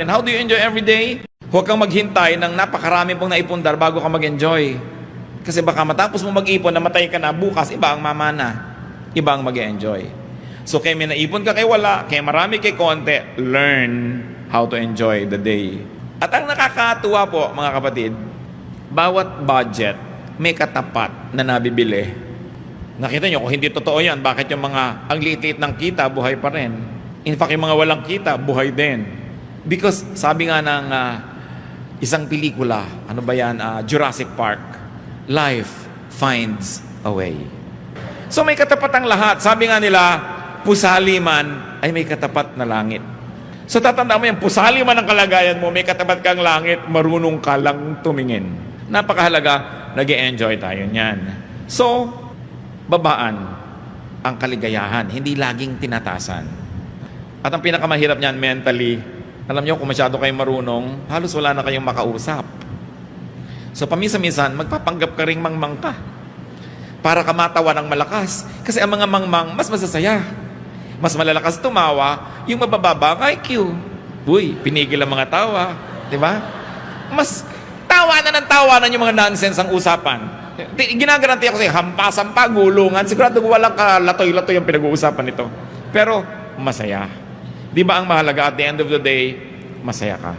And how do you enjoy every day? Huwag kang maghintay ng napakarami pong naipundar bago ka mag-enjoy. Kasi baka matapos mo mag-ipon, namatay ka na, bukas iba ang mamana. Iba ang mag-enjoy. So kaya may naipon ka, kay wala, kaya marami, kay konti, learn how to enjoy the day. At ang nakakatuwa po, mga kapatid, bawat budget may katapat na nabibili. Nakita nyo, kung hindi totoo yan, bakit yung mga ang liit-liit ng kita, buhay pa rin? In fact, yung mga walang kita, buhay din. Because sabi nga ng isang pelikula, ano ba yan, Jurassic Park, life finds a way. So may katapat ang lahat. Sabi nga nila, pusali man ay may katapat na langit. So tatandaan mo yan, pusali man ang kalagayan mo, may katapat kang langit, marunong ka lang tumingin. Napakahalaga, nag-e-enjoy tayo niyan. So, babaan ang kaligayahan, hindi laging tinatasan. At ang pinakamahirap niyan mentally, alam niyo, kung masyado kayong marunong, halos wala na kayong makausap. So, paminsan-minsan, magpapanggap ka ring mangmang ka para ka matawa ng malakas. Kasi ang mga mangmang, mas masasaya. Mas malalakas tumawa, yung mabababa ang IQ. Uy, pinigil ang mga tawa. Diba? Mas tawanan ng tawanan yung mga nonsense ang usapan. Ginagaranti ako sa'yo, hampa-sampa, gulungan. Sigurado walang kalatoy-latoy ang pinag-uusapan nito. Pero, masaya. Di ba ang mahalaga at the end of the day, masaya ka.